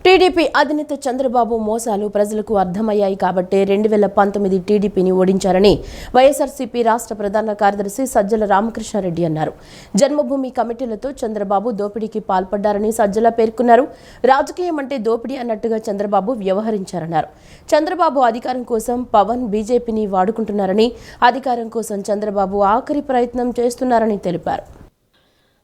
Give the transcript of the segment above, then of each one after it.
TDP అధినేత చంద్రబాబు మోసాలు ప్రజలకు అర్థమయ్యాయి కాబట్టే 2019 టీడీపీని ఓడించారని వైఎస్ఆర్సీపీ రాష్ట్ర ప్రధాన కార్యదర్శి సజ్జల రామకృష్ణారెడ్డి అన్నారు. జన్మభూమి కమిటీలతో చంద్రబాబు దోపిడీకి పాల్పడ్డారని సజ్జల పేర్కొన్నారు. రాజకీయం అంటే దోపిడీ అన్నట్టుగా చంద్రబాబు వ్యవహరించారన్నారు. చంద్రబాబు అధికారం కోసం పవన్ బీజేపీని వాడుకుంటున్నారని, అధికారం కోసం చంద్రబాబు ఆఖరి ప్రయత్నం చేస్తున్నారని తెలిపారు.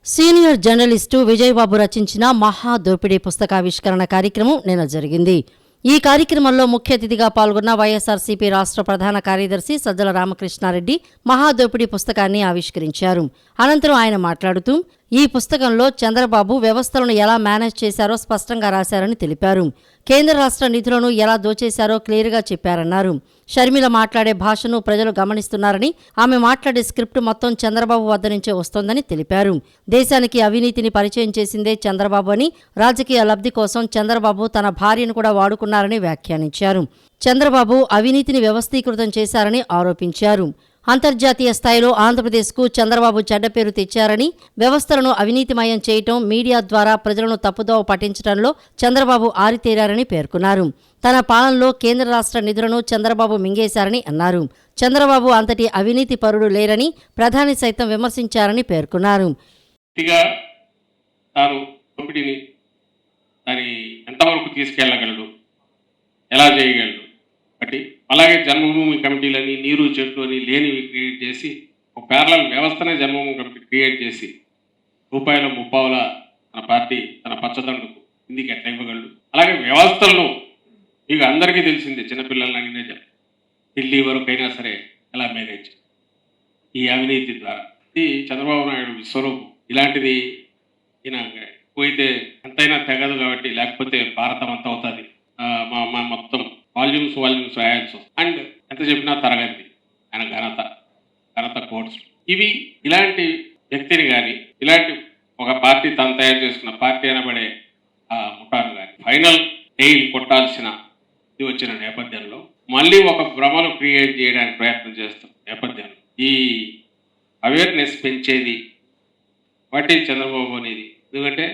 సీనియర్ జర్నలిస్టు విజయబాబు రచించిన మహా దోపిడీ పుస్తకావిష్కరణ కార్యక్రమం నిన్న జరిగింది. ఈ కార్యక్రమంలో ముఖ్య అతిథిగా పాల్గొన్న వైఎస్ఆర్సీపీ రాష్ట్ర ప్రధాన కార్యదర్శి సజ్జల రామకృష్ణారెడ్డి మహా దోపిడీ పుస్తకాన్ని ఆవిష్కరించారు. అనంతరం ఆయన మాట్లాడుతూ ఈ పుస్తకంలో చంద్రబాబు వ్యవస్థలను ఎలా మేనేజ్ చేశారో స్పష్టంగా రాశారని తెలిపారు. కేంద్ర రాష్ట్ర నిధులను ఎలా దోచేశారో క్లియర్గా చెప్పారన్నారు. షర్మిల మాట్లాడే భాషను ప్రజలు గమనిస్తున్నారని, ఆమె మాట్లాడే స్క్రిప్ట్ మొత్తం చంద్రబాబు వద్ద నుంచే వస్తోందని తెలిపారు. దేశానికి అవినీతిని పరిచయం చేసిందే చంద్రబాబు అని, రాజకీయ లబ్ధి కోసం చంద్రబాబు తన భార్యను కూడా వాడుకున్నారని వ్యాఖ్యానించారు. చంద్రబాబు అవినీతిని వ్యవస్థీకృతం చేశారని ఆరోపించారు. అంతర్జాతీయ స్థాయిలో ఆంధ్రప్రదేశ్కు చంద్రబాబు చెడ్డ పేరు తెచ్చారని, వ్యవస్థలను అవినీతిమయం చేయటం, మీడియా ద్వారా ప్రజలను తప్పుదోవ పట్టించడంలో చంద్రబాబు ఆరితేరారని పేర్కొన్నారు. తన పాలనలో కేంద్ర రాష్ట్ర నిధులను చంద్రబాబు మింగేశారని అన్నారు. చంద్రబాబు అంతటి అవినీతి పరుడు లేరని ప్రధాని సైతం విమర్శించారని పేర్కొన్నారు. ఎంతవరకు తీసుకెళ్లగలడు, ఎలా చేయగలడు, అలాగే జన్మభూమి కమిటీలని, నీరు చెట్లు అని లేనివి క్రియేట్ చేసి ఒక ప్యారలల్ వ్యవస్థనే జన్మభూమి కమిటీ క్రియేట్ చేసి రూపాయల ముప్పావుల తన పార్టీ తన పచ్చదండుకు ఇందుకు ఎట్లా ఇవ్వగలడు. అలాగే వ్యవస్థలను మీకు అందరికీ తెలిసిందే, చిన్నపిల్లలని అడిగినా ఢిల్లీ వరకు అయినా సరే ఎలా మేనేజ్ ఈ అవినీతి ద్వారా. ఇది చంద్రబాబు నాయుడు విశ్వరూపం. ఇలాంటిది ఈయన పోయితే ఎంతైనా తెగదు కాబట్టి, లేకపోతే భారతం అంతా అవుతుంది, మా మొత్తం వాల్యూమ్స్ రాయాల్సి వస్తుంది. అండ్ ఎంత చెప్పినా తరగతి ఆయన ఘనత కోర్సు. ఇవి ఇలాంటి వ్యక్తిని కానీ, ఇలాంటి ఒక పార్టీ తను తయారు చేసుకున్న పార్టీ అనబడే ఆ ముఠాను కానీ ఫైనల్ నెయిల్ కొట్టాల్సిన ఇది వచ్చిన నేపథ్యంలో మళ్ళీ ఒక భ్రమను క్రియేట్ చేయడానికి ప్రయత్నం చేస్తున్న నేపథ్యంలో ఈ అవేర్నెస్ పెంచేది వాటి చంద్రబాబు అనేది. ఎందుకంటే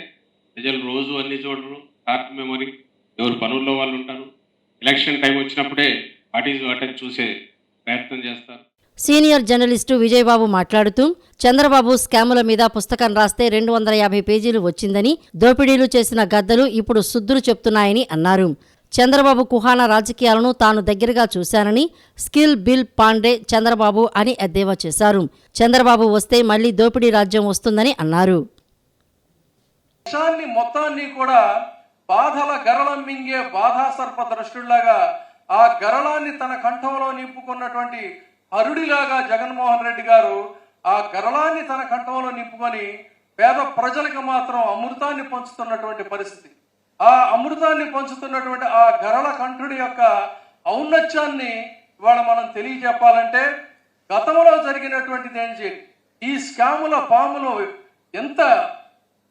ప్రజలు రోజు అన్ని చూడరు, షార్ట్ మెమరీ, ఎవరు పనుల్లో వాళ్ళు ఉంటారు. ఎలక్షన్ టైం వచ్చినప్పుడే వాటిని చూసే ప్రయత్నం చేస్తారు. సీనియర్ జర్నలిస్టు విజయబాబు మాట్లాడుతూ చంద్రబాబు స్కాముల మీద పుస్తకం రాస్తే 250 పేజీలు వచ్చిందని, దోపిడీలు చేసిన గద్దలు ఇప్పుడు శుద్ధులు చెప్తున్నాయని అన్నారు. చంద్రబాబు కుహానా రాజకీయాలను తాను దగ్గరగా చూశానని, స్కిల్ బిల్ పాండే చంద్రబాబు అని ఎద్దేవా చేశారు. చంద్రబాబు వస్తే మళ్లీ దోపిడీ రాజ్యం వస్తుందని అన్నారు. మొత్తాన్ని కూడా బాధల గరళం మింగే బాధాసర్ప ద్రష్టులాగా ఆ గరళాన్ని తన కంఠంలో నింపుకున్నటువంటి అరుడిలాగా జగన్మోహన్ రెడ్డి గారు ఆ గరళాన్ని తన కంఠంలో నింపుకొని పేద ప్రజలకు మాత్రం అమృతాన్ని పంచుతున్నటువంటి పరిస్థితి. ఆ అమృతాన్ని పంచుతున్నటువంటి ఆ గరళ కంఠుడి యొక్క ఔన్నత్యాన్ని ఇవాళ మనం తెలియజెప్పాలంటే గతంలో జరిగినటువంటిది ఏంటి, ఈ స్కాముల పాములు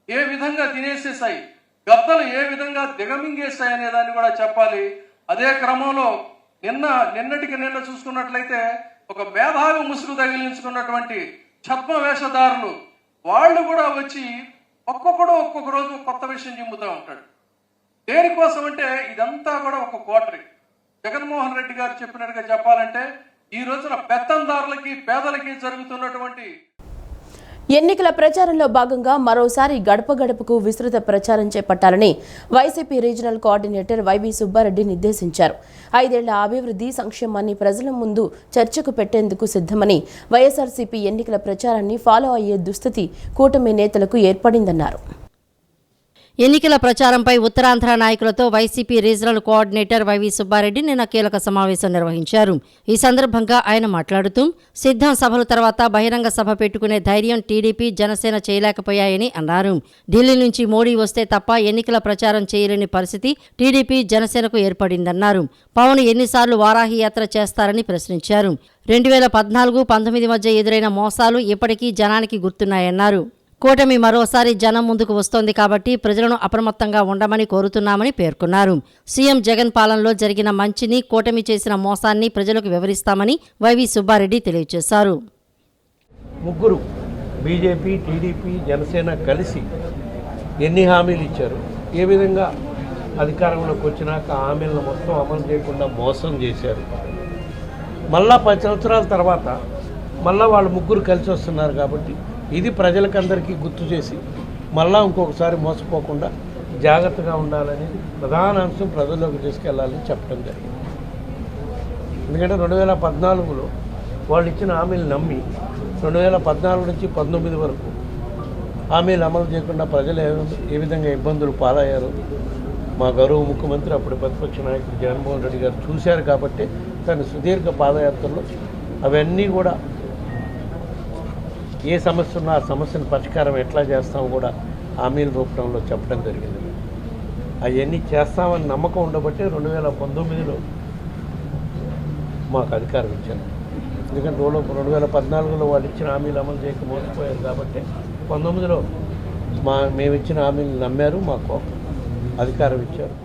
ఏ విధంగా తినేసేసాయి, గద్దలు ఏ విధంగా దిగమింగేస్తాయి అనే దాన్ని కూడా చెప్పాలి. అదే క్రమంలో నిన్నటికి చూసుకున్నట్లయితే ఒక మేధావి ముసుగు తగిలించుకున్నటువంటి ఛద్మ వేషధారులు వాళ్ళు కూడా వచ్చి ఒక్కొక్క రోజు కొత్త విషయం చెబుతూ ఉంటాడు. దేనికోసం అంటే ఇదంతా కూడా ఒక కోటరీ. జగన్మోహన్ రెడ్డి గారు చెప్పినట్టుగా చెప్పాలంటే ఈ రోజున పెత్తందారులకి పేదలకి జరుగుతున్నటువంటి ఎన్నికల ప్రచారంలో భాగంగా మరోసారి గడప గడపకు విస్తృత ప్రచారం చేపట్టాలని వైసీపీ రీజనల్ కోఆర్డినేటర్ వైవి సుబ్బారెడ్డి నిర్దేశించారు. 5 ఏళ్ల అభివృద్ధి సంక్షేమాన్ని ప్రజల ముందు చర్చకు పెట్టేందుకు సిద్ధమని, వైఎస్ఆర్సీపీ ఎన్నికల ప్రచారాన్ని ఫాలో అయ్యే దుస్థితి కూటమి నేతలకు ఏర్పడిందన్నారు. ఎన్నికల ప్రచారంపై ఉత్తరాంధ్ర నాయకులతో వైసీపీ రీజనల్ కోఆర్డినేటర్ వైవి సుబ్బారెడ్డి నిన్న కీలక సమావేశం నిర్వహించారు. ఈ సందర్భంగా ఆయన మాట్లాడుతూ సిద్ధం సభల తర్వాత బహిరంగ సభ పెట్టుకునే ధైర్యం టీడీపీ, జనసేన చేయలేకపోయాయని అన్నారు. ఢిల్లీ నుంచి మోడీ వస్తే తప్ప ఎన్నికల ప్రచారం చేయలేని పరిస్థితి టీడీపీ, జనసేనకు ఏర్పడిందన్నారు. పవన్ ఎన్నిసార్లు వారాహి యాత్ర చేస్తారని ప్రశ్నించారు. 2014-19 మధ్య ఎదురైన మోసాలు ఇప్పటికీ జనానికి గుర్తున్నాయన్నారు. కూటమి మరోసారి జనం ముందుకు వస్తోంది కాబట్టి ప్రజలను అప్రమత్తంగా ఉండమని కోరుతున్నామని పేర్కొన్నారు. సీఎం జగన్ పాలనలో జరిగిన మంచిని, కూటమి చేసిన మోసాన్ని ప్రజలకు వివరిస్తామని వైవి సుబ్బారెడ్డి తెలియజేశారు. ముగ్గురు బీజేపీ, టీడీపీ, జనసేన కలిసి ఎన్ని హామీలు ఇచ్చారు, ఏ విధంగా అధికారంలోకి వచ్చినాక హామీలను మొత్తం అమలు చేయకుండా మోసం చేశారు. మళ్ళా 10 సంవత్సరాల తర్వాత మళ్ళా వాళ్ళు ముగ్గురు కలిసి వస్తున్నారు కాబట్టి ఇది ప్రజలకందరికీ గుర్తు చేసి మళ్ళా ఇంకొకసారి మోసపోకుండా జాగ్రత్తగా ఉండాలని ప్రధాన అంశం ప్రజల్లోకి తీసుకెళ్లాలని చెప్పడం జరిగింది. ఎందుకంటే 2014లో వాళ్ళు ఇచ్చిన హామీలు నమ్మి 2014 నుంచి 19 వరకు హామీలు అమలు చేయకుండా ప్రజలు ఏ విధంగా ఇబ్బందులు పాలయ్యారు మా గౌరవ ముఖ్యమంత్రి అప్పుడు ప్రతిపక్ష నాయకుడు జగన్మోహన్ రెడ్డి గారు చూశారు కాబట్టి తన సుదీర్ఘ పాదయాత్రలో అవన్నీ కూడా ఏ సమస్య ఉన్నా ఆ సమస్యను పరిష్కారం ఎట్లా చేస్తామో కూడా హామీల రూపంలో చెప్పడం జరిగింది. అవన్నీ చేస్తామని నమ్మకం ఉండబట్టి 2019లో మాకు అధికారం ఇచ్చారు. ఎందుకంటే 2014లో వాళ్ళు ఇచ్చిన హామీలు అమలు చేయక మోసపోయారు కాబట్టి 19లో మేము ఇచ్చిన హామీలు నమ్మారు, మాకు అధికారం ఇచ్చారు.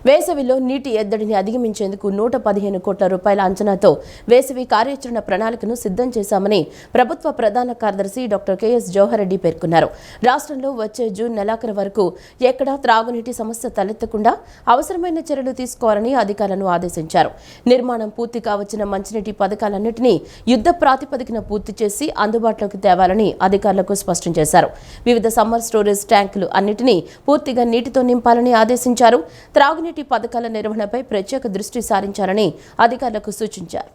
వేసవిలో నీటి ఎద్దడిని అధిగమించేందుకు 115 కోట్ల రూపాయల అంచనాతో వేసవి కార్యాచరణ ప్రణాళికను సిద్ధం చేశామని ప్రభుత్వ ప్రధాన కార్యదర్శి డాక్టర్ కెఎస్ జవహర్ రెడ్డి పేర్కొన్నారు. రాష్ట్రంలో వచ్చే జూన్ నెలాఖరు వరకు ఎక్కడా త్రాగునీటి సమస్య తలెత్తకుండా అవసరమైన చర్యలు తీసుకోవాలని అధికారులను ఆదేశించారు. నిర్మాణం పూర్తి కావచ్చిన మంచినీటి పథకాలన్నింటినీ యుద్ధ ప్రాతిపదికన పూర్తి చేసి అందుబాటులోకి తేవాలని అధికారులకు స్పష్టం చేశారు. వివిధ సమ్మర్ స్టోరేజ్ ట్యాంకులు అన్నింటినీ పూర్తిగా నీటితో నింపాలని ఆదేశించారు. త్రాగునీటి పథకాల నిర్వహణపై ప్రత్యేక దృష్టి సారించాలని అధికారులకు సూచించారు.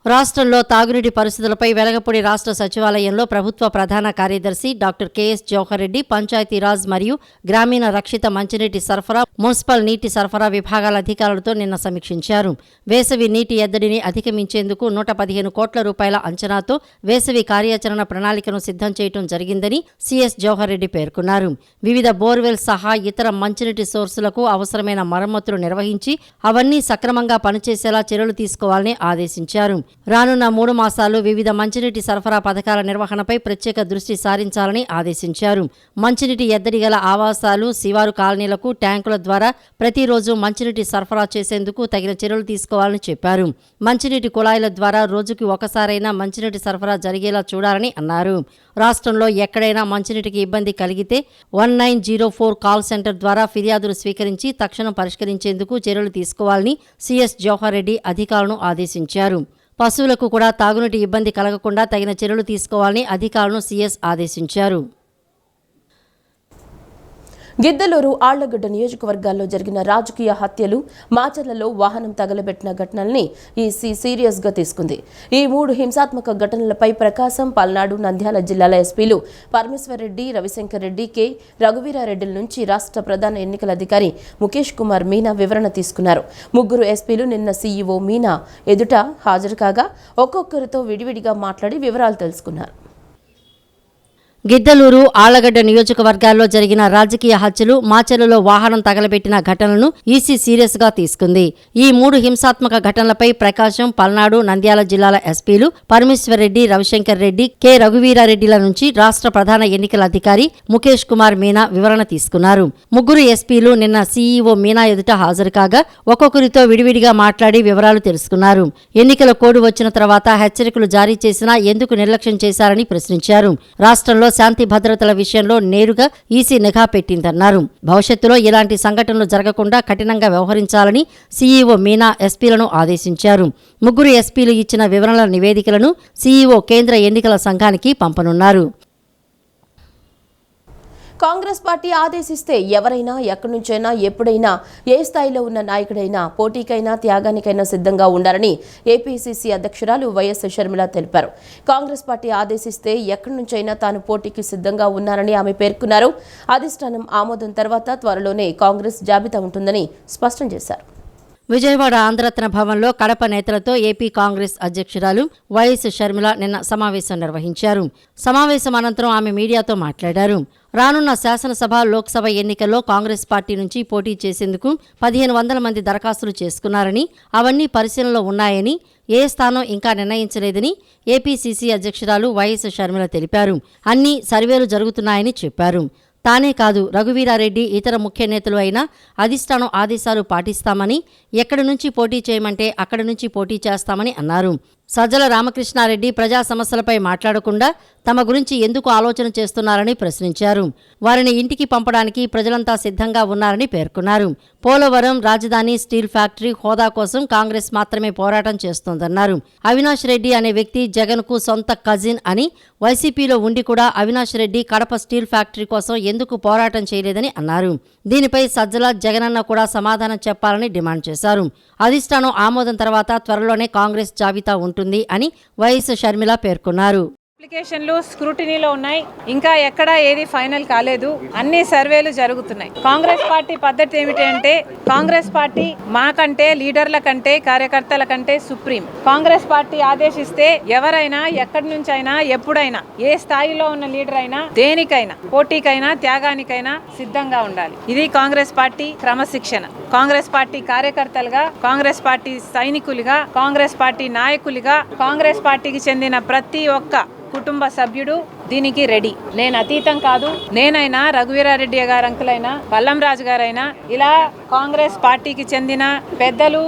రాష్ట్రంలో తాగునీటి పరిస్థితులపై వెలగపూడి రాష్ట్ర సచివాలయంలో ప్రభుత్వ ప్రధాన కార్యదర్శి డాక్టర్ కెఎస్ జవహర్ రెడ్డి పంచాయతీరాజ్ మరియు గ్రామీణ రక్షిత మంచినీటి సరఫరా, మున్సిపల్ నీటి సరఫరా విభాగాల అధికారులతో నిన్న సమీక్షించారు. వేసవి నీటి ఎద్దడిని అధిగమించేందుకు 115 కోట్ల రూపాయల అంచనాతో వేసవి కార్యాచరణ ప్రణాళికను సిద్ధం చేయడం జరిగిందని సిఎస్ జవహర్ రెడ్డి పేర్కొన్నారు. వివిధ బోర్వెల్ సహా ఇతర మంచినీటి సోర్సులకు అవసరమైన మరమ్మతులు నిర్వహించి అవన్నీ సక్రమంగా పనిచేసేలా చర్యలు తీసుకోవాలని ఆదేశించారు. రానున్న 3 మాసాలు వివిధ మంచినీటి సరఫరా పథకాల నిర్వహణపై ప్రత్యేక దృష్టి సారించాలని ఆదేశించారు. మంచినీటి ఎద్దడి గల ఆవాసాలు, శివారు కాలనీలకు ట్యాంకుల ద్వారా ప్రతిరోజు మంచినీటి సరఫరా చేసేందుకు తగిన చర్యలు తీసుకోవాలని చెప్పారు. మంచినీటి కుళాయిల ద్వారా రోజుకి ఒకసారైనా మంచినీటి సరఫరా జరిగేలా చూడాలని అన్నారు. రాష్ట్రంలో ఎక్కడైనా మంచినీటికి ఇబ్బంది కలిగితే 1904 కాల్ సెంటర్ ద్వారా ఫిర్యాదులు స్వీకరించి తక్షణం పరిష్కరించేందుకు చర్యలు తీసుకోవాలని సిఎస్ జవహర్ రెడ్డి అధికారులను ఆదేశించారు. పశువులకు కూడా తాగునీటి ఇబ్బంది కలగకుండా తగిన చర్యలు తీసుకోవాలని అధికారులను సిఎస్ ఆదేశించారు. గిద్దలూరు, ఆళ్లగడ్డ నియోజకవర్గాల్లో జరిగిన రాజకీయ హత్యలు, మాచర్లలో వాహనం తగలబెట్టిన ఘటనల్ని ఈసీ సీరియస్గా తీసుకుంది. ఈ 3 హింసాత్మక ఘటనలపై ప్రకాశం, పల్నాడు, నంద్యాల జిల్లాల ఎస్పీలు పరమేశ్వర్ రెడ్డి, రవిశంకర్ రెడ్డి, కె రఘువీరారెడ్డిల నుంచి రాష్ట్ర ప్రధాన ఎన్నికల అధికారి ముఖేష్ కుమార్ మీనా వివరణ తీసుకున్నారు. 3 ఎస్పీలు నిన్న సీఈఓ మీనా ఎదుట హాజరు కాగా ఒక్కొక్కరితో విడివిడిగా మాట్లాడి వివరాలు తెలుసుకున్నారు. గిద్దలూరు, ఆళ్లగడ్డ నియోజకవర్గాల్లో జరిగిన రాజకీయ హత్యలు, మాచర్లలో వాహనం తగలబెట్టిన ఘటనలను ఈసీ సీరియస్గా తీసుకుంది. ఈ 3 హింసాత్మక ఘటనలపై ప్రకాశం, పల్నాడు, నంద్యాల జిల్లాల ఎస్పీలు పరమేశ్వర్ రెడ్డి, రవిశంకర్ రెడ్డి, కె రఘువీరారెడ్డిల నుంచి రాష్ట్ర ప్రధాన ఎన్నికల అధికారి ముఖేష్ కుమార్ మీనా వివరణ తీసుకున్నారు. 3 ఎస్పీలు నిన్న సీఈఓ మీనా ఎదుట హాజరు కాగా ఒక్కొక్కరితో విడివిడిగా మాట్లాడి వివరాలు తెలుసుకున్నారు. ఎన్నికల కోడ్ వచ్చిన తర్వాత హెచ్చరికలు జారీ చేసినా ఎందుకు నిర్లక్ష్యం చేశారని ప్రశ్నించారు. రాష్ట్రంలో శాంతి భద్రతల విషయంలో నేరుగా ఈసీ నిఘా పెట్టిందన్నారు. భవిష్యత్తులో ఇలాంటి సంఘటనలు జరగకుండా కఠినంగా వ్యవహరించాలని సీఈఓ మీనా ఎస్పీలను ఆదేశించారు. 3 ఎస్పీలు ఇచ్చిన వివరణల నివేదికలను సీఈఓ కేంద్ర ఎన్నికల సంఘానికి పంపనున్నారు. కాంగ్రెస్ పార్టీ ఆదేశిస్తే ఎవరైనా ఎక్కడి నుంచైనా ఎప్పుడైనా ఏ స్థాయిలో ఉన్న నాయకుడైనా పోటీకైనా త్యాగానికైనా సిద్ధంగా ఉండాలని ఏపీసీసీ అధ్యక్షురాలు వైఎస్ షర్మిల తెలిపారు. కాంగ్రెస్ పార్టీ ఆదేశిస్తే ఎక్కడి నుంచైనా తాను పోటీకి సిద్ధంగా ఉన్నారని ఆమె పేర్కొన్నారు. అధిష్టానం ఆమోదం తర్వాత త్వరలోనే కాంగ్రెస్ జాబితా ఉంటుందని స్పష్టం చేశారు. విజయవాడ ఆంధ్రరత్న భవన్లో కడప నేతలతో ఏపీ కాంగ్రెస్ అధ్యక్షురాలు వైఎస్ షర్మిల నిన్న సమావేశం నిర్వహించారు. సమావేశం అనంతరం ఆమె మీడియాతో మాట్లాడారు. రానున్న శాసనసభ, లోక్సభ ఎన్నికల్లో కాంగ్రెస్ పార్టీ నుంచి పోటీ చేసేందుకు 1500 మంది దరఖాస్తులు చేసుకున్నారని, అవన్నీ పరిశీలనలో ఉన్నాయని, ఏ స్థానం ఇంకా నిర్ణయించలేదని ఏపీసీసీ అధ్యక్షురాలు వైఎస్ షర్మిల తెలిపారు. అన్ని సర్వేలు జరుగుతున్నాయని చెప్పారు. తానే కాదు, రఘువీరారెడ్డి, ఇతర ముఖ్య నేతలు అయినా అధిష్టానం ఆదేశాలు పాటిస్తామని, ఎక్కడి నుంచి పోటీ చేయమంటే అక్కడి నుంచి పోటీ చేస్తామని అన్నారు. సజ్జల రామకృష్ణారెడ్డి ప్రజా సమస్యలపై మాట్లాడకుండా తమ గురించి ఎందుకు ఆలోచన చేస్తున్నారని ప్రశ్నించారు. వారిని ఇంటికి పంపడానికి ప్రజలంతా సిద్ధంగా ఉన్నారని పేర్కొన్నారు. పోలవరం, రాజధాని స్టీల్ ఫ్యాక్టరీ హోదా కోసం కాంగ్రెస్ మాత్రమే పోరాటం చేస్తోందన్నారు. అవినాష్ రెడ్డి అనే వ్యక్తి జగన్కు సొంత కజిన్ అని, వైసీపీలో ఉండి కూడా అవినాష్ రెడ్డి కడప స్టీల్ ఫ్యాక్టరీ కోసం ఎందుకు పోరాటం చేయలేదని అన్నారు. దీనిపై సజ్జల, జగనన్న కూడా సమాధానం చెప్పాలని డిమాండ్ చేశారు. అధిష్టానం ఆమోదం తర్వాత త్వరలోనే కాంగ్రెస్ జాబితా ఉంటుంది అని వైఎస్ షర్మిల పేర్కొన్నారు. అప్లికేషన్లు స్క్రూటినీలో ఉన్నాయి. ఇంకా ఎక్కడ ఏది ఫైనల్ కాలేదు. అన్ని సర్వేలు జరుగుతున్నాయి. కాంగ్రెస్ పార్టీ పద్ధతి ఏమిటంటే, కాంగ్రెస్ పార్టీ మాకంటే, లీడర్ల కంటే, కార్యకర్తల కంటే సుప్రీం. కాంగ్రెస్ పార్టీ ఆదేశిస్తే ఎవరైనా ఎక్కడి నుంచి అయినా, ఎప్పుడైనా, ఏ స్థాయిలో ఉన్న లీడర్ అయినా, దేనికైనా, పోటీకైనా, త్యాగానికైనా సిద్ధంగా ఉండాలి. ఇది కాంగ్రెస్ పార్టీ క్రమశిక్షణ. కాంగ్రెస్ పార్టీ కార్యకర్తలుగా, కాంగ్రెస్ పార్టీ సైనికులుగా, కాంగ్రెస్ పార్టీ నాయకులుగా, కాంగ్రెస్ పార్టీకి చెందిన ప్రతి ఒక్క కుటుంబ సభ్యుడు దీనికి రెడీ. నేను అతీతం కాదు. నేనైనా, రఘువీరారెడ్డి గారు అంకులైనా, పల్లం రాజు గారైనా, ఇలా కాంగ్రెస్ పార్టీకి చెందిన పెద్దలు,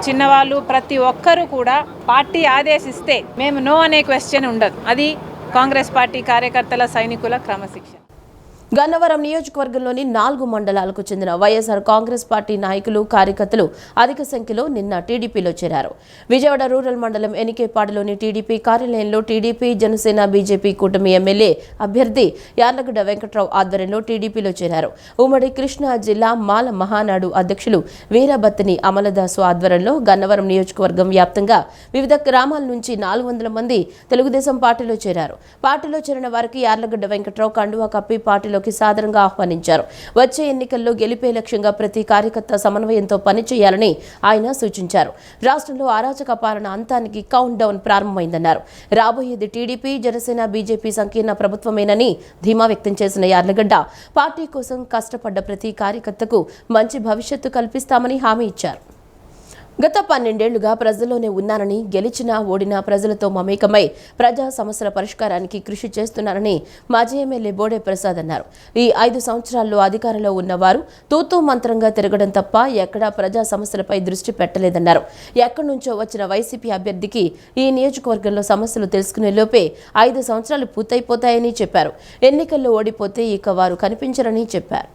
చిన్నవాళ్ళు ప్రతి ఒక్కరూ కూడా పార్టీ ఆదేశిస్తే మేము నో అనే క్వశ్చన్ ఉండదు. అది కాంగ్రెస్ పార్టీ కార్యకర్తల, సైనికుల క్రమశిక్షణ. గన్నవరం నియోజకవర్గంలోని 4 మండలాలకు చెందిన వైఎస్ఆర్ కాంగ్రెస్ పార్టీ నాయకులు, కార్యకర్తలు అధిక సంఖ్యలో నిన్న టీడీపీలో చేరారు. విజయవాడ రూరల్ మండలం ఎనికేపాడులోని టీడీపీ కార్యాలయంలో టీడీపీ, జనసేన, బీజేపీ కూటమి ఎమ్మెల్యే అభ్యర్థి యార్లగడ్డ వెంకట్రావు ఆధ్వర్యంలో టీడీపీలో చేరారు. ఉమ్మడి కృష్ణా జిల్లా మాల మహానాడు అధ్యక్షులు వీరబత్తిని అమలదాసు ఆధ్వర్యంలో గన్నవరం నియోజకవర్గం వ్యాప్తంగా వివిధ గ్రామాల నుంచి 400 మంది తెలుగుదేశం పార్టీలో చేరారు. పార్టీలో చేరిన వారికి యార్లగడ్డ వెంకట్రావు కండువా కప్పి పార్టీలోకి సాదరంగా ఆహ్వానించారు. వచ్చే ఎన్నికల్లో గెలిపే లక్ష్యంగా ప్రతి కార్యకర్త సమన్వయంతో పనిచేయాలని ఆయన సూచించారు. రాష్ట్రంలో అరాచక పాలన అంతానికి కౌంట్ డౌన్ ప్రారంభమైందన్నారు. రాబోయేది టీడీపీ, జనసేన, బీజేపీ సంకీర్ణ ప్రభుత్వమేనని ధీమా వ్యక్తం చేసిన యార్లగడ్డ పార్టీ కోసం కష్టపడ్డ ప్రతి కార్యకర్తకు మంచి భవిష్యత్తు కల్పిస్తామని హామీ ఇచ్చారు. గత 12 ఏళ్లుగా ప్రజల్లోనే ఉన్నానని, గెలిచినా ఓడినా ప్రజలతో మమేకమై ప్రజా సమస్యల పరిష్కారానికి కృషి చేస్తున్నారని మాజీ ఎమ్మెల్యే బోడే ప్రసాద్ అన్నారు. ఈ 5 సంవత్సరాల్లో అధికారంలో ఉన్నవారు తూతూ మంత్రంగా తిరగడం తప్ప ఎక్కడా ప్రజా సమస్యలపై దృష్టి పెట్టలేదన్నారు. ఎక్కడి నుంచో వచ్చిన వైసీపీ అభ్యర్థికి ఈ నియోజకవర్గంలో సమస్యలు తెలుసుకునే లోపే 5 సంవత్సరాలు పూర్తయిపోతాయని చెప్పారు. ఎన్నికల్లో ఓడిపోతే ఇక వారు కనిపించరని చెప్పారు.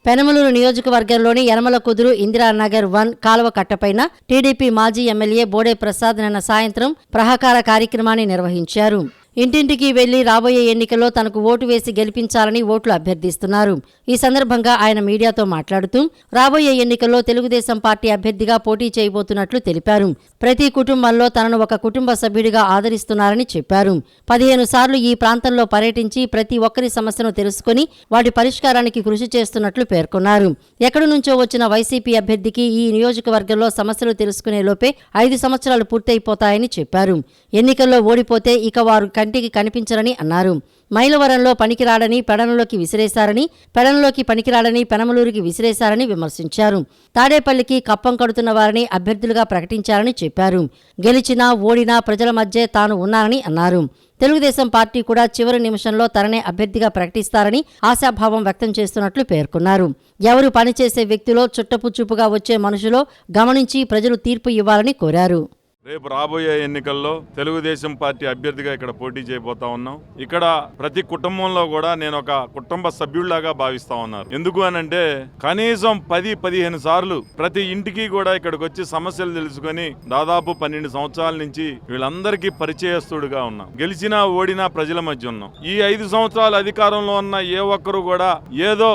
పెనమలూరు నియోజకవర్గంలోని యనమల కుదురు ఇందిరానగర్ 1 కాలువ కట్టపైన టీడీపీ మాజీ ఎమ్మెల్యే బోడే ప్రసాద్ నిన్న సాయంత్రం ప్రహకార కార్యక్రమాన్ని నిర్వహించారు. ఇంటింటికి వెళ్లి రాబోయే ఎన్నికల్లో తనకు ఓటు వేసి గెలిపించాలని ఓట్లు అభ్యర్థిస్తున్నారు. ఈ సందర్భంగా ఆయన మీడియాతో మాట్లాడుతూ రాబోయే ఎన్నికల్లో తెలుగుదేశం పార్టీ అభ్యర్థిగా పోటీ చేయబోతున్నట్లు తెలిపారు. ప్రతి కుటుంబంలో తనను ఒక కుటుంబ సభ్యుడిగా ఆదరిస్తున్నారని చెప్పారు. 15 సార్లు ఈ ప్రాంతంలో పర్యటించి ప్రతి ఒక్కరి సమస్యను తెలుసుకుని వాటి పరిష్కారానికి కృషి చేస్తున్నట్లు పేర్కొన్నారు. ఎక్కడి నుంచో వచ్చిన వైసీపీ అభ్యర్థికి ఈ నియోజకవర్గంలో సమస్యలు తెలుసుకునే లోపే 5 సంవత్సరాలు పూర్తయిపోతాయని చెప్పారు. ఎన్నికల్లో ఓడిపోతే ఇక వారు కంటికి కనిపించరని అన్నారు. మైలవరంలో పనికిరాడని పెడనలోకి విసిరేశారని, పెడనలోకి పనికిరాడని పెనమలూరుకి విసిరేశారని విమర్శించారు. తాడేపల్లికి కప్పం కడుతున్న వారిని అభ్యర్థులుగా ప్రకటించారని చెప్పారు. గెలిచినా ఓడినా ప్రజల మధ్య తాను ఉన్నానని అన్నారు. తెలుగుదేశం పార్టీ కూడా చివరి నిమిషంలో తననే అభ్యర్థిగా ప్రకటిస్తారని ఆశాభావం వ్యక్తం చేస్తున్నట్లు పేర్కొన్నారు. ఎవరు పనిచేసే వ్యక్తిలో చుట్టపు చూపుగా వచ్చే మనుషులో గమనించి ప్రజలు తీర్పు ఇవ్వాలని కోరారు. రేపు రాబోయే ఎన్నికల్లో తెలుగుదేశం పార్టీ అభ్యర్థిగా ఇక్కడ పోటీ చేయబోతా ఉన్నాం. ఇక్కడ ప్రతి కుటుంబంలో కూడా నేను ఒక కుటుంబ సభ్యుడిలాగా భావిస్తా ఉన్నారు. ఎందుకు అనంటే కనీసం 10-15 సార్లు ప్రతి ఇంటికి కూడా ఇక్కడికి వచ్చి సమస్యలు తెలుసుకొని దాదాపు 12 సంవత్సరాల నుంచి వీళ్ళందరికీ పరిచయస్తుడుగా ఉన్నాం. గెలిచినా ఓడినా ప్రజల మధ్య ఉన్నాం. ఈ 5 సంవత్సరాలు అధికారంలో ఉన్న ఏ ఒక్కరు కూడా ఏదో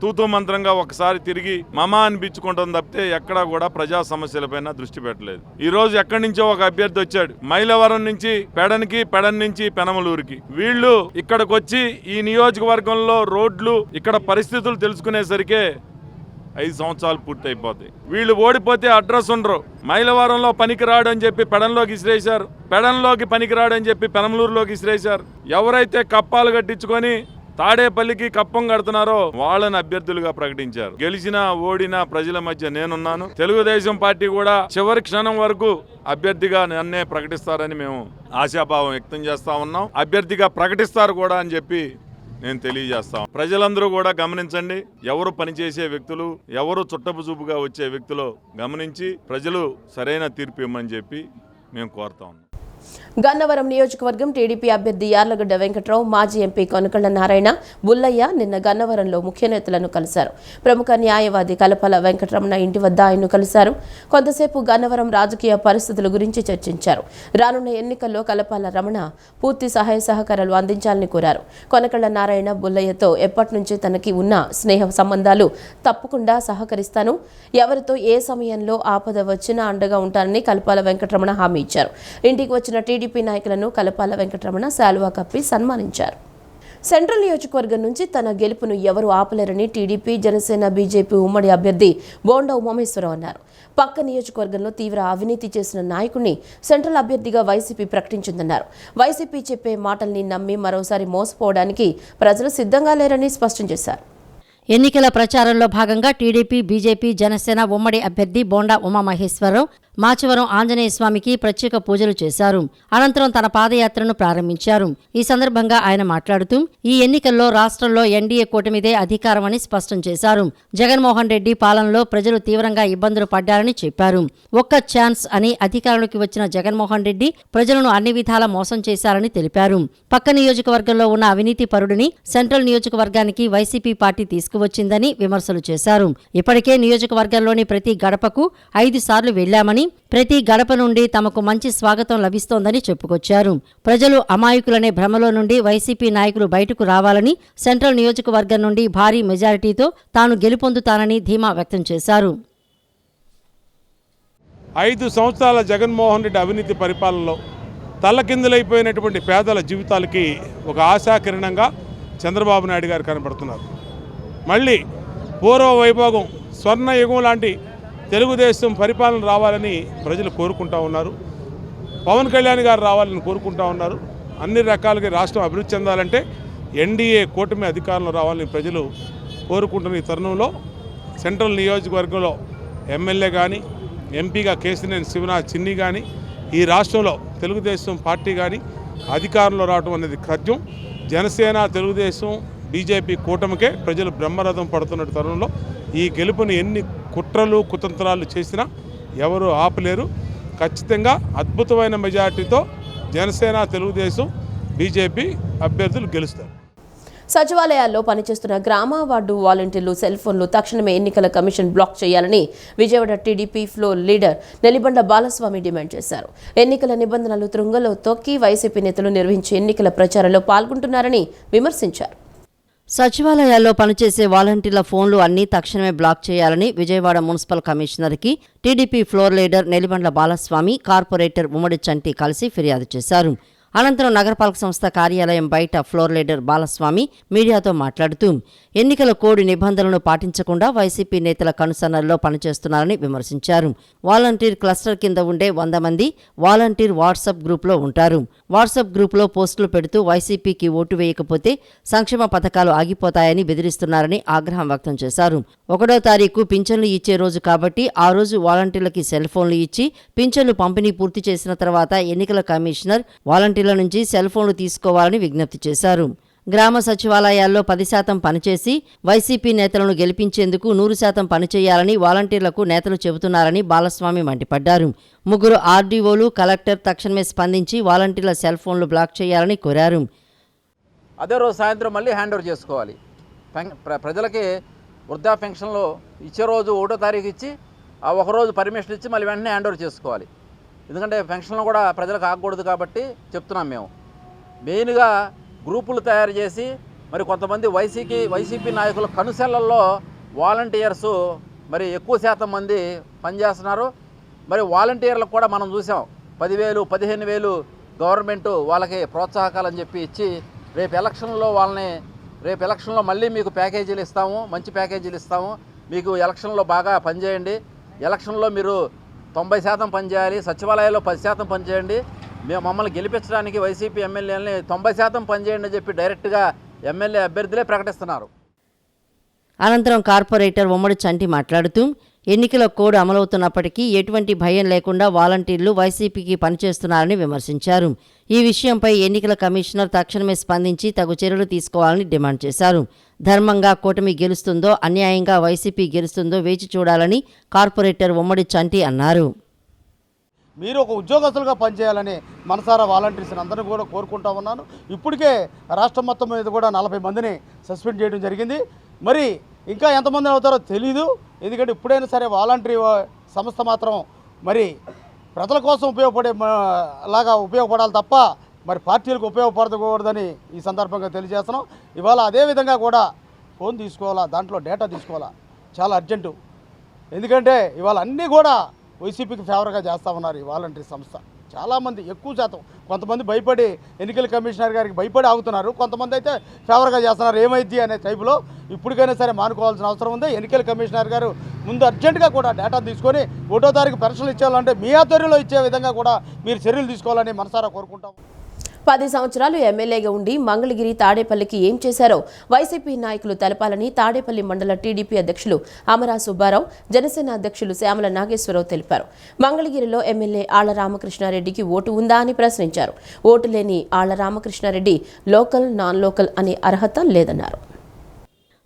తూతూ మంత్రంగా ఒకసారి తిరిగి మమా అనిపించుకుంటాం తప్పితే ఎక్కడా కూడా ప్రజా సమస్యలపైన దృష్టి పెట్టలేదు. ఈ రోజు ఎక్కడి నుంచో ఒక అభ్యర్థి వచ్చాడు. మైలవరం నుంచి పెడన్కి, పెడన్ నుంచి పెనమలూరుకి. వీళ్ళు ఇక్కడికి వచ్చి ఈ నియోజకవర్గంలో రోడ్లు, ఇక్కడ పరిస్థితులు తెలుసుకునేసరికే 5 సంవత్సరాలు పూర్తయిపోతాయి. వీళ్ళు ఓడిపోతే అడ్రస్ ఉండరు. మైలవరంలో పనికిరాడు అని చెప్పి పెడన్లోకి ఇసిరేశారు. పెడన్లోకి పనికిరాడు అని చెప్పి పెనమలూరులోకి ఇసిరేశారు. ఎవరైతే కప్పాలు కట్టించుకొని తాడేపల్లికి కప్పం కడుతున్నారో వాళ్ళని అభ్యర్థులుగా ప్రకటించారు. గెలిచినా ఓడినా ప్రజల మధ్య నేనున్నాను. తెలుగుదేశం పార్టీ కూడా చివరి క్షణం వరకు అభ్యర్థిగా నన్నే ప్రకటిస్తారని మేము ఆశాభావం వ్యక్తం చేస్తా ఉన్నాం. అభ్యర్థిగా ప్రకటిస్తారు కూడా అని చెప్పి నేను తెలియజేస్తాం. ప్రజలందరూ కూడా గమనించండి. ఎవరు పనిచేసే వ్యక్తులు, ఎవరు చుట్టపు చూపుగా వచ్చే వ్యక్తులు గమనించి ప్రజలు సరైన తీర్పు ఇవ్వమని చెప్పి మేము కోరుతా ఉన్నాం. గన్నవరం నియోజకవర్గం టీడీపీ అభ్యర్థి యార్లగడ్డ వెంకట్రావు, మాజీ ఎంపీ కొనకళ్ళ నారాయణ, బుల్లయ్య నిన్న గన్నవరంలో ముఖ్య నేతలను కలిశారు. ప్రముఖ న్యాయవాది కలపల వెంకటరమణ ఇంటి వద్ద ఆయన్ను కలిశారు. కొంతసేపు గన్నవరం రాజకీయ పరిస్థితుల గురించి చర్చించారు. రానున్న ఎన్నికల్లో కలపల రమణ పూర్తి సహాయ సహకారాలు అందించాలని కోరారు. కొనకళ్ళ నారాయణ బుల్లయ్యతో ఎప్పటి నుంచి తనకి ఉన్న స్నేహ సంబంధాలు తప్పకుండా సహకరిస్తాను, ఎవరితో ఏ సమయంలో ఆపద వచ్చినా అండగా ఉంటానని కలపాల వెంకటరమణ హామీ ఇచ్చారు. ఇంటికి వచ్చిన టీడీపీ నాయకులను కలపాల వెంకటరమణ శాలువా కప్పి సన్మానించారు. సెంట్రల్ నియోజకవర్గం నుంచి తన గెలుపును ఎవరు ఆపలేరని టీడీపీ, జనసేన, బీజేపీ ఉమ్మడి అభ్యర్థి బోండా ఉమామేశ్వరరావు అన్నారు. పక్క నియోజకవర్గంలో తీవ్ర అవినీతి చేసిన నాయకుడిని సెంట్రల్ అభ్యర్థిగా వైసీపీ ప్రకటించిందన్నారు. వైసీపీ చెప్పే మాటల్ని నమ్మి మరోసారి మోసపోవడానికి ప్రజలు సిద్ధంగా లేరని స్పష్టం చేశారు. ఎన్నికల ప్రచారంలో భాగంగా టీడీపీ, బీజేపీ, జనసేన ఉమ్మడి అభ్యర్థి బోండా ఉమామహేశ్వరరావు మాచవరం ఆంజనేయ స్వామికి ప్రత్యేక పూజలు చేశారు. అనంతరం తన పాదయాత్రను ప్రారంభించారు. ఈ సందర్భంగా ఆయన మాట్లాడుతూ ఈ ఎన్నికల్లో రాష్ట్రంలో ఎన్డీఏ కూటమిదే అధికారమని స్పష్టం చేశారు. జగన్మోహన్ రెడ్డి పాలనలో ప్రజలు తీవ్రంగా ఇబ్బందులు పడ్డారని చెప్పారు. ఒక్క ఛాన్స్ అని అధికారంలోకి వచ్చిన జగన్మోహన్ రెడ్డి ప్రజలను అన్ని విధాలా మోసం చేశారని తెలిపారు. పక్క నియోజకవర్గంలో ఉన్న అవినీతి పరుడిని సెంట్రల్ నియోజకవర్గానికి వైసీపీ పార్టీ తీసుకువచ్చిందని విమర్శలు చేశారు. ఇప్పటికే నియోజకవర్గంలోని ప్రతి గడపకు 5 సార్లు వెళ్లామని, ప్రతి గడప నుండి తమకు మంచి స్వాగతం లభిస్తోందని చెప్పుకొచ్చారు. ప్రజలు అమాయకులనే భ్రమలో నుండి వైసీపీ నాయకులు బయటకు రావాలని, సెంట్రల్ నియోజకవర్గం నుండి భారీ మెజారిటీతో తాను గెలుపొందుతానని ధీమా వ్యక్తం చేశారు. 5 సంవత్సరాల జగన్మోహన్ రెడ్డి అవినీతి పరిపాలనలో తల్లకిందులైపోయినటువంటి పేదల జీవితాలకి ఒక ఆశాకిరణంగా చంద్రబాబు నాయుడు గారు కనబడుతున్నారు. మళ్ళీ పూర్వ వైభోగం, స్వర్ణయుగం లాంటి తెలుగుదేశం పరిపాలన రావాలని ప్రజలు కోరుకుంటా ఉన్నారు. పవన్ కళ్యాణ్ గారు రావాలని కోరుకుంటా ఉన్నారు. అన్ని రకాలుగా రాష్ట్రం అభివృద్ధి చెందాలంటే ఎన్డీఏ కూటమి అధికారంలో రావాలని ప్రజలు కోరుకుంటున్న ఈ తరుణంలో సెంట్రల్ నియోజకవర్గంలో ఎమ్మెల్యే కానీ, ఎంపీగా కేశినేని శివనాథ్ చిన్ని కానీ, ఈ రాష్ట్రంలో తెలుగుదేశం పార్టీ కానీ అధికారంలో రావడం అనేది ఖర్జం. జనసేన, తెలుగుదేశం, బీజేపీ కూటమికే ప్రజలు బ్రహ్మరథం పడుతున్న తరుణంలో ఈ గెలుపుని ఎన్ని కుట్రలు కుతంత్రాలు చేసినా ఎవరు ఆపలేరు. ఖచ్చితంగా అద్భుతమైన మెజార్టీతో జనసేన, తెలుగుదేశం, బీజేపీ అభ్యర్థులు గెలుస్తారు. సచివాలయాల్లో పనిచేస్తున్న గ్రామ వార్డు వాలంటీర్లు సెల్ ఫోన్లు తక్షణమే ఎన్నికల కమిషన్ బ్లాక్ చేయాలని Vijayawada TDP floor leader Nelibanda Balaswamy demand చేశారు. ఎన్నికల నిబంధనలు త్రుంగలో తొక్కి వైసీపీ నేతలు నిర్వహించే ఎన్నికల ప్రచారంలో పాల్గొంటున్నారని విమర్శించారు. సచివాలయాల్లో పనిచేసే వాలంటీర్ల ఫోన్లు అన్నీ తక్షణమే బ్లాక్ చేయాలని విజయవాడ మున్సిపల్ కమిషనర్కి TDP floor leader Nelibandla Balaswamy, corporator Ummadi Chanti కలిసి ఫిర్యాదు చేశారు. అనంతరం నగరపాలక సంస్థ కార్యాలయం బయట ఫ్లోర్ లీడర్ బాలస్వామి మీడియాతో మాట్లాడుతూ ఎన్నికల కోడ్ నిబంధనలను పాటించకుండా వైసీపీ నేతల కనుసన్నల్లో పనిచేస్తున్నారని విమర్శించారు. వాలంటీర్ క్లస్టర్ కింద ఉండే 100 మంది వాలంటీర్ వాట్సాప్ గ్రూప్లో ఉంటారు. వాట్సాప్ గ్రూప్లో పోస్టులు పెడుతూ వైసీపీకి ఓటు వేయకపోతే సంక్షేమ పథకాలు ఆగిపోతాయని బెదిరిస్తున్నారని ఆగ్రహం వ్యక్తం చేశారు. 1వ తారీఖు పింఛన్లు ఇచ్చే రోజు కాబట్టి ఆ రోజు వాలంటీర్లకి సెల్ ఫోన్లు ఇచ్చి పింఛన్లు పంపిణీ పూర్తి చేసిన తర్వాత ఎన్నికల కమిషనర్ వాలంటీర్ల నుంచి సెల్ ఫోన్లు తీసుకోవాలని విజ్ఞప్తి చేశారు. గ్రామ సచివాలయాల్లో 10% పనిచేసి వైసీపీ నేతలను గెలిపించేందుకు 100% పనిచేయాలని వాలంటీర్లకు నేతలు చెబుతున్నారని బాలస్వామి మండిపడ్డారు. 3 ఆర్డీఓలు, కలెక్టర్ తక్షణమే స్పందించి వాలంటీర్ల సెల్ ఫోన్లు బ్లాక్ చేయాలని కోరారు. అదే రోజు సాయంత్రం మళ్ళీ హ్యాండ్ ఓవర్ చేసుకోవాలి. ప్రజలకి వృద్ధా పెన్షన్లు ఇచ్చే రోజు 1వ తారీఖు ఇచ్చి ఆ ఒకరోజు పర్మిషన్ ఇచ్చి మళ్ళీ వెంటనే హ్యాండ్ ఓవర్ చేసుకోవాలి. ఎందుకంటే పెన్షన్లు కూడా ప్రజలకు ఆగకూడదు కాబట్టి చెప్తున్నాం. మేము మెయిన్గా గ్రూపులు తయారు చేసి మరి కొంతమంది వైసీపీ నాయకుల కనుసెళ్లల్లో వాలంటీర్స్ మరి ఎక్కువ శాతం మంది పనిచేస్తున్నారు. మరి వాలంటీర్లకు కూడా మనం చూసాం 10,000, 15,000 గవర్నమెంట్ వాళ్ళకి ప్రోత్సాహకాలని చెప్పి ఇచ్చి రేపు ఎలక్షన్లో మళ్ళీ మీకు ప్యాకేజీలు ఇస్తాము, మంచి ప్యాకేజీలు ఇస్తాము, మీకు ఎలక్షన్లో బాగా పనిచేయండి, ఎలక్షన్లో మీరు 90% పనిచేయాలి, సచివాలయాల్లో 10% పనిచేయండి, మమ్మల్ని గెలిపించడానికి వైసీపీ ఎమ్మెల్యేలని 90% పనిచేయండి అని చెప్పి డైరెక్ట్గా ఎమ్మెల్యే అభ్యర్థులే ప్రకటిస్తున్నారు. అనంతరం కార్పొరేటర్ ఉమ్మడి చంటి మాట్లాడుతూ ఎన్నికల కోడ్ అమలవుతున్నప్పటికీ ఎటువంటి భయం లేకుండా వాలంటీర్లు వైసీపీకి పనిచేస్తున్నారని విమర్శించారు. ఈ విషయంపై ఎన్నికల కమిషనర్ తక్షణమే స్పందించి తగు చర్యలు తీసుకోవాలని డిమాండ్ చేశారు. ధర్మంగా కూటమి గెలుస్తుందో, అన్యాయంగా వైసీపీ గెలుస్తుందో వేచి చూడాలని కార్పొరేటర్ ఉమ్మడి చంటి అన్నారు. మీరు ఒక ఉద్యోగస్తులుగా పనిచేయాలని మనసారా వాలంటీర్స్ అందరినీ కూడా కోరుకుంటా ఉన్నాను. ఇప్పటికే రాష్ట్రం మొత్తం మీద కూడా 40 మందిని సస్పెండ్ చేయడం జరిగింది. మరి ఇంకా ఎంతమంది అవుతారో తెలీదు. ఎందుకంటే ఇప్పుడైనా సరే వాలంటరీ సంస్థ మాత్రం మరి ప్రజల కోసం లాగా ఉపయోగపడాలి తప్ప మరి పార్టీలకు ఉపయోగపడకూడదని ఈ సందర్భంగా తెలియజేస్తున్నాం. ఇవాళ అదేవిధంగా కూడా ఫోన్ తీసుకోవాలా, దాంట్లో డేటా తీసుకోవాలా, చాలా అర్జెంటు. ఎందుకంటే ఇవాళ అన్నీ కూడా వైసీపీకి ఫేవర్గా చేస్తూ ఉన్నారు ఈ వాలంటరీ సంస్థ. చాలామంది ఎక్కువ శాతం కొంతమంది భయపడి ఎన్నికల కమిషనర్ గారికి భయపడి ఆగుతున్నారు, కొంతమంది అయితే ఫేవర్గా చేస్తున్నారు. ఏమైంది అనే టైపులో ఇప్పటికైనా సరే మానుకోవాల్సిన అవసరం ఉంది. ఎన్నికల కమిషనర్ గారు ముందు అర్జెంటుగా కూడా డేటా తీసుకొని 1వ తారీఖు పెన్షన్లు ఇచ్చేయాలంటే మీ ఆధ్వర్యంలో ఇచ్చే విధంగా కూడా మీరు చర్యలు తీసుకోవాలని మనసారా కోరుకుంటాం. 10 సంవత్సరాలు ఎమ్మెల్యేగా ఉండి మంగళగిరి తాడేపల్లికి ఏం చేశారో వైసీపీ నాయకులు తెలపాలని తాడేపల్లి మండల టీడీపీ అధ్యక్షులు అమరా సుబ్బారావు, జనసేన అధ్యక్షులు శ్యామల నాగేశ్వరరావు తెలిపారు. మంగళగిరిలో ఎమ్మెల్యే ఆళ్ల రామకృష్ణారెడ్డికి ఓటు ఉందా అని ప్రశ్నించారు. ఓటు లేని Alla Ramakrishna Reddy local, non local అనే అర్హత లేదన్నారు.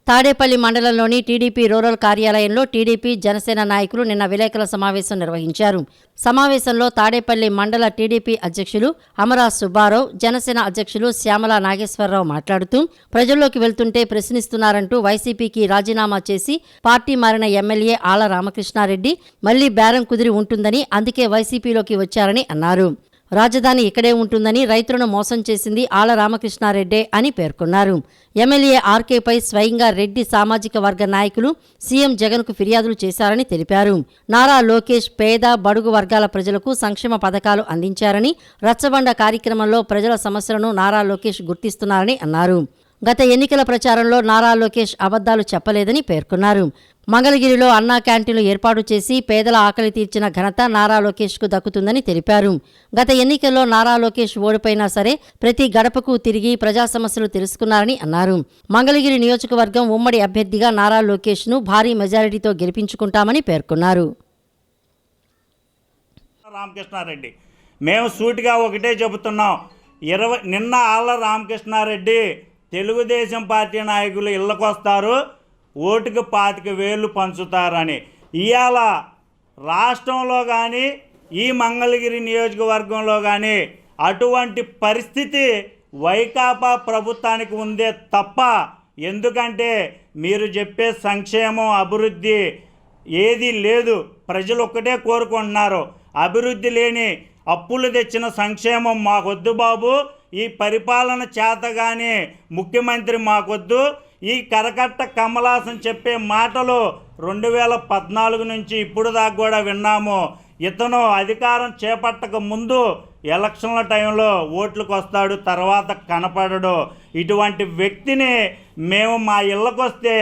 తాడేపల్లి మండలంలోని టీడీపీ రూరల్ కార్యాలయంలో టీడీపీ, జనసేన నాయకులు నిన్న విలేకరుల సమావేశం నిర్వహించారు. సమావేశంలో తాడేపల్లి మండల టీడీపీ అధ్యక్షులు అమరా సుబ్బారావు, జనసేన అధ్యక్షులు శ్యామల నాగేశ్వరరావు మాట్లాడుతూ ప్రజల్లోకి వెళ్తుంటే ప్రశ్నిస్తున్నారంటూ వైసీపీకి రాజీనామా చేసి పార్టీ మారిన ఎమ్మెల్యే ఆళ్ల రామకృష్ణారెడ్డి మళ్లీ బేరం కుదిరి ఉంటుందని, అందుకే వైసీపీలోకి వచ్చారని అన్నారు. రాజధాని ఇక్కడే ఉంటుందని రైతులను మోసం చేసింది ఆళ్ల రామకృష్ణారెడ్డే అని పేర్కొన్నారు. ఎమ్మెల్యే ఆర్కేపై స్వయంగా రెడ్డి సామాజిక వర్గ నాయకులు సీఎం జగన్కు ఫిర్యాదులు చేశారని తెలిపారు. నారా లోకేష్ పేద, బడుగు వర్గాల ప్రజలకు సంక్షేమ పథకాలు అందించారని, రచ్చబండ కార్యక్రమంలో ప్రజల సమస్యలను నారా లోకేష్ గుర్తిస్తున్నారని అన్నారు. గత ఎన్నికల ప్రచారంలో నారా లోకేష్ అబద్ధాలు చెప్పలేదని పేర్కొన్నారు. మంగళగిరిలో అన్నా క్యాంటీన్లు ఏర్పాటు చేసి పేదల ఆకలి తీర్చిన ఘనత నారా లోకేష్కు దక్కుతుందని తెలిపారు. గత ఎన్నికల్లో నారా లోకేష్ ఓడిపోయినా సరే ప్రతి గడపకు తిరిగి ప్రజా సమస్యలు తెలుసుకున్నారని అన్నారు. మంగళగిరి నియోజకవర్గం ఉమ్మడి అభ్యర్థిగా నారా లోకేష్ను భారీ మెజారిటీతో గెలిపించుకుంటామని పేర్కొన్నారు. రామకృష్ణారెడ్డి మేము సూటిగా ఒకటే చెబుతున్నాం. నిన్న ఆళ్ల రామకృష్ణారెడ్డి తెలుగుదేశం పార్టీ నాయకులు ఇళ్ళకొస్తారు, ఓటుకు 25,000 పంచుతారని. ఇవాళ రాష్ట్రంలో కానీ ఈ మంగళగిరి నియోజకవర్గంలో కానీ అటువంటి పరిస్థితి వైకాపా ప్రభుత్వానికి ఉందే తప్ప, ఎందుకంటే మీరు చెప్పే సంక్షేమం, అభివృద్ధి ఏది లేదు. ప్రజలు ఒక్కటే కోరుకుంటున్నారు, అభివృద్ధి లేని అప్పులు తెచ్చిన సంక్షేమం మాకొద్దు బాబు, ఈ పరిపాలన చేతగానే ముఖ్యమంత్రి మాకొద్దు. ఈ కరకట్ట కమలాసన్ చెప్పే మాటలు 2014 నుంచి ఇప్పుడు దాకా కూడా విన్నాము. ఇతను అధికారం చేపట్టక ముందు ఎలక్షన్ల టైంలో ఓట్లకు వస్తాడు, తర్వాత కనపడడు. ఇటువంటి వ్యక్తిని మేము మా ఇళ్ళకొస్తే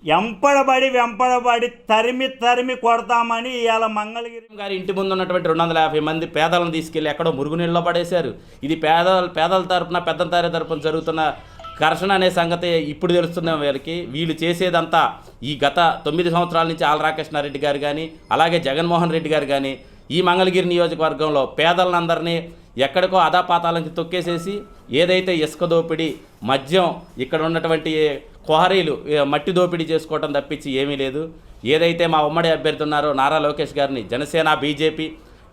వెంపడబడి తరిమి కొడతామని ఇవాళ మంగళగిరి గారి ఇంటి ముందు ఉన్నటువంటి 250 మంది పేదలను తీసుకెళ్లి ఎక్కడో మురుగునీళ్ళలో పడేశారు. ఇది పేదల తరపున, పెద్ద తరపున జరుగుతున్న ఘర్షణ అనే సంగతి ఇప్పుడు తెలుస్తున్న వీళ్ళకి. వీళ్ళు చేసేదంతా ఈ గత 9 సంవత్సరాల నుంచి ఆళ్ల రామకృష్ణారెడ్డి గారు కానీ, అలాగే జగన్మోహన్ రెడ్డి గారు కానీ ఈ మంగళగిరి నియోజకవర్గంలో పేదలందరినీ ఎక్కడికో అధాపాతాలకి తొక్కేసేసి, ఏదైతే ఇసుక దోపిడీ, మద్యం, ఇక్కడ ఉన్నటువంటి క్వారీలు, మట్టి దోపిడీ చేసుకోవటం తప్పించి ఏమీ లేదు. ఏదైతే మా ఉమ్మడి అభ్యర్థి ఉన్నారో నారా లోకేష్ గారిని జనసేన, బీజేపీ,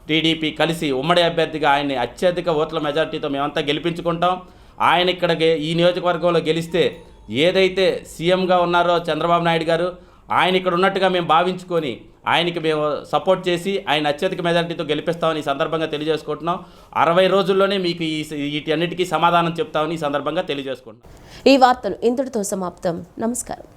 టీడీపీ కలిసి ఉమ్మడి అభ్యర్థిగా ఆయన్ని అత్యధిక ఓట్ల మెజార్టీతో మేమంతా గెలిపించుకుంటాం. ఆయన ఇక్కడ ఈ నియోజకవర్గంలో గెలిస్తే ఏదైతే సీఎంగా ఉన్నారో చంద్రబాబు నాయుడు గారు, ఆయన ఇక్కడ ఉన్నట్టుగా మేము భావించుకొని ఆయనకి మేము సపోర్ట్ చేసి ఆయన అత్యధిక మెజార్టీతో గెలిపిస్తామని ఈ సందర్భంగా తెలియజేసుకుంటున్నాం. 60 రోజుల్లోనే మీకు వీటన్నిటికీ సమాధానం చెప్తామని ఈ సందర్భంగా తెలియజేసుకుంటున్నాం. ఈ వార్తలు ఇంతటితో సమాప్తం. నమస్కారం.